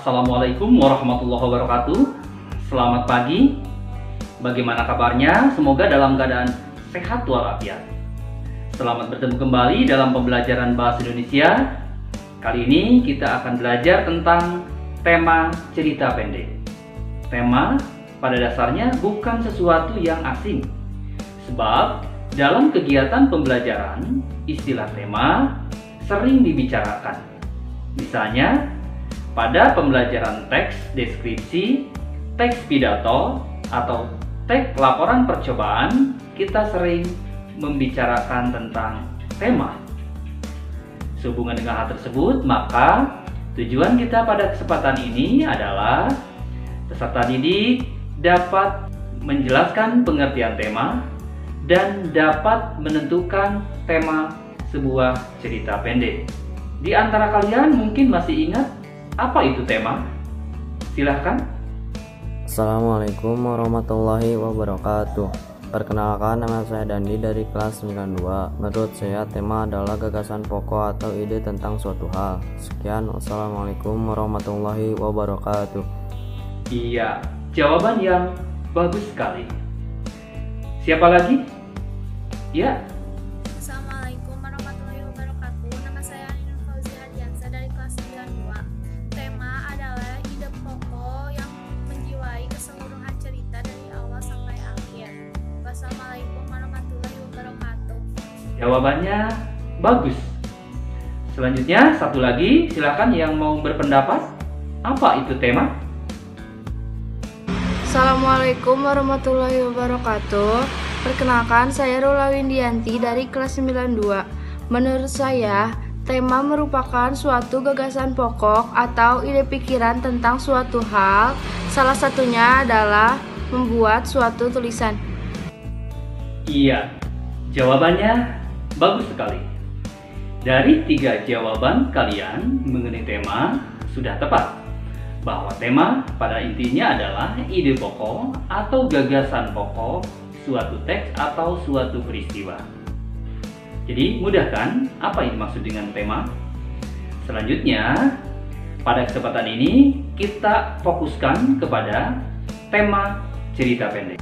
Assalamualaikum warahmatullahi wabarakatuh. Selamat pagi. Bagaimana kabarnya? Semoga dalam keadaan sehat walafiat. Selamat bertemu kembali dalam pembelajaran Bahasa Indonesia. Kali ini kita akan belajar tentang tema cerita pendek. Tema pada dasarnya bukan sesuatu yang asing. Sebab dalam kegiatan pembelajaran, istilah tema sering dibicarakan. Misalnya, pada pembelajaran teks deskripsi, teks pidato, atau teks laporan percobaan, kita sering membicarakan tentang tema. Sehubungan dengan hal tersebut, maka tujuan kita pada kesempatan ini adalah peserta didik dapat menjelaskan pengertian tema dan dapat menentukan tema sebuah cerita pendek. Di antara kalian mungkin masih ingat apa itu tema? Silahkan. Assalamualaikum warahmatullahi wabarakatuh. Perkenalkan, nama saya Dandi dari kelas 92. Menurut saya tema adalah gagasan pokok atau ide tentang suatu hal. Sekian, wassalamualaikum warahmatullahi wabarakatuh. Iya, jawaban yang bagus sekali. Siapa lagi? Ya. Assalamualaikum warahmatullahi wabarakatuh. Nama saya Ainun Fauzia Hadiansa dari kelas 92. Tema adalah ide pokok yang menjiwai keseluruhan cerita dari awal sampai akhir. Wassalamualaikum warahmatullahi wabarakatuh. Jawabannya bagus. Selanjutnya satu lagi, silakan yang mau berpendapat. Apa itu tema? Assalamualaikum warahmatullahi wabarakatuh. Perkenalkan, saya Rula Windianti dari kelas 92. Menurut saya, tema merupakan suatu gagasan pokok atau ide pikiran tentang suatu hal. Salah satunya adalah membuat suatu tulisan. Iya, jawabannya bagus sekali. Dari 3 jawaban kalian mengenai tema sudah tepat. Bahwa tema pada intinya adalah ide pokok atau gagasan pokok suatu teks atau suatu peristiwa. Jadi mudah kan apa yang dimaksud dengan tema? Selanjutnya, pada kesempatan ini kita fokuskan kepada tema cerita pendek.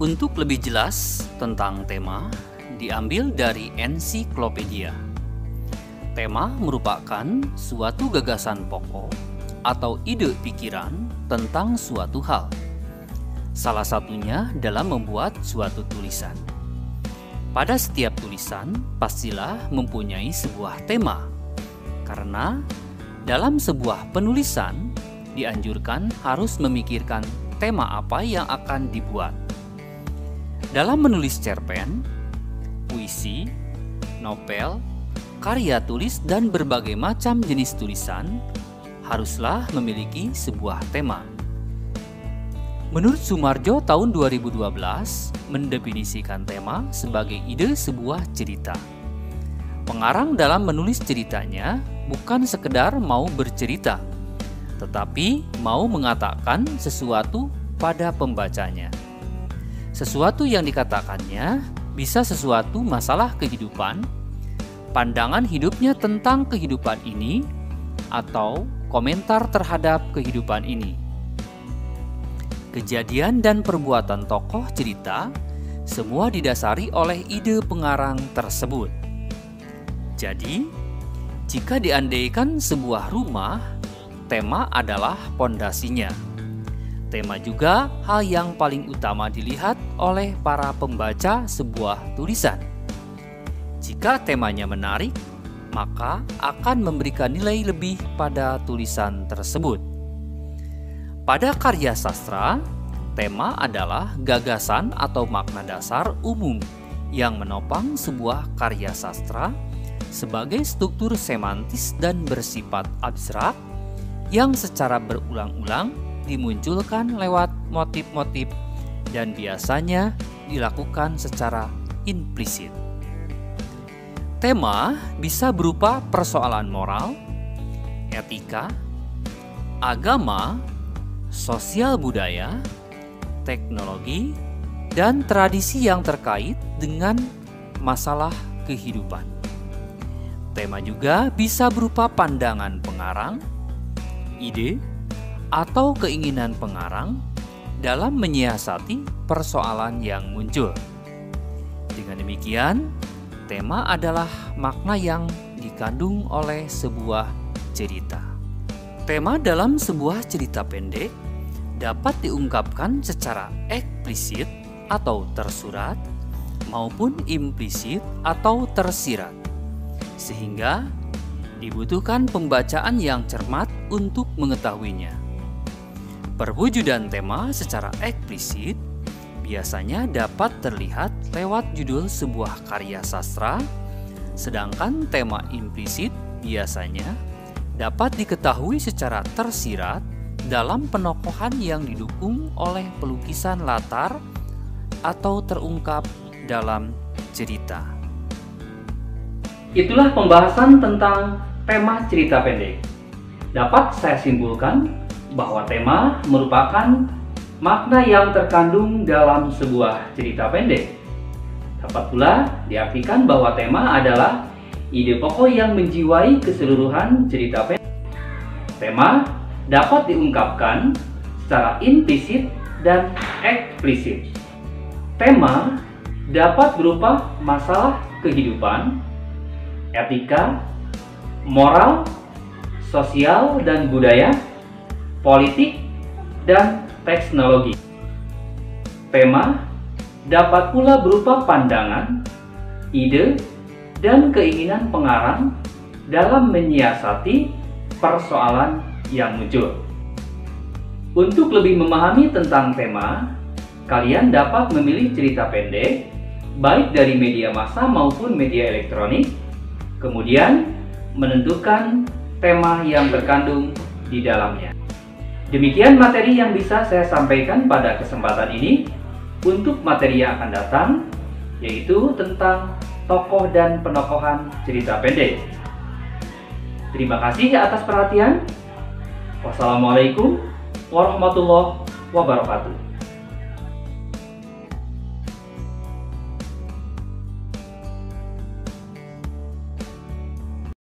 Untuk lebih jelas tentang tema, diambil dari ensiklopedia. Tema merupakan suatu gagasan pokok atau ide pikiran tentang suatu hal. Salah satunya dalam membuat suatu tulisan. Pada setiap tulisan pastilah mempunyai sebuah tema. Karena dalam sebuah penulisan dianjurkan harus memikirkan tema apa yang akan dibuat. Dalam menulis cerpen, puisi, novel, karya tulis dan berbagai macam jenis tulisan haruslah memiliki sebuah tema. Menurut Sumarjo tahun 2012 mendefinisikan tema sebagai ide sebuah cerita. Pengarang dalam menulis ceritanya bukan sekedar mau bercerita, tetapi mau mengatakan sesuatu pada pembacanya. Sesuatu yang dikatakannya bisa sesuatu masalah kehidupan, pandangan hidupnya tentang kehidupan ini, atau komentar terhadap kehidupan ini. Kejadian dan perbuatan tokoh cerita semua didasari oleh ide pengarang tersebut. Jadi, jika diandaikan sebuah rumah, tema adalah pondasinya. Tema juga hal yang paling utama dilihat oleh para pembaca sebuah tulisan. Jika temanya menarik, maka akan memberikan nilai lebih pada tulisan tersebut. Pada karya sastra, tema adalah gagasan atau makna dasar umum yang menopang sebuah karya sastra sebagai struktur semantis dan bersifat abstrak yang secara berulang-ulang dimunculkan lewat motif-motif dan biasanya dilakukan secara implisit. Tema bisa berupa persoalan moral, etika, agama, sosial budaya, teknologi, dan tradisi yang terkait dengan masalah kehidupan. Tema juga bisa berupa pandangan pengarang, ide atau keinginan pengarang dalam menyiasati persoalan yang muncul. Dengan demikian, tema adalah makna yang dikandung oleh sebuah cerita. Tema dalam sebuah cerita pendek dapat diungkapkan secara eksplisit atau tersurat maupun implisit atau tersirat, sehingga dibutuhkan pembacaan yang cermat untuk mengetahuinya. Perwujudan tema secara eksplisit biasanya dapat terlihat lewat judul sebuah karya sastra, sedangkan tema implisit biasanya dapat diketahui secara tersirat dalam penokohan yang didukung oleh pelukisan latar atau terungkap dalam cerita. Itulah pembahasan tentang tema cerita pendek. Dapat saya simpulkan bahwa tema merupakan makna yang terkandung dalam sebuah cerita pendek. Dapat pula diartikan bahwa tema adalah ide pokok yang menjiwai keseluruhan cerita pendek. Tema dapat diungkapkan secara implisit dan eksplisit. Tema dapat berupa masalah kehidupan, etika, moral, sosial dan budaya, politik, dan teknologi. Tema dapat pula berupa pandangan, ide, dan keinginan pengarang dalam menyiasati persoalan yang muncul. Untuk lebih memahami tentang tema, kalian dapat memilih cerita pendek, baik dari media massa maupun media elektronik, kemudian menentukan tema yang terkandung di dalamnya. Demikian materi yang bisa saya sampaikan pada kesempatan ini. Untuk materi yang akan datang, yaitu tentang tokoh dan penokohan cerita pendek. Terima kasih atas perhatian. Wassalamualaikum warahmatullahi wabarakatuh.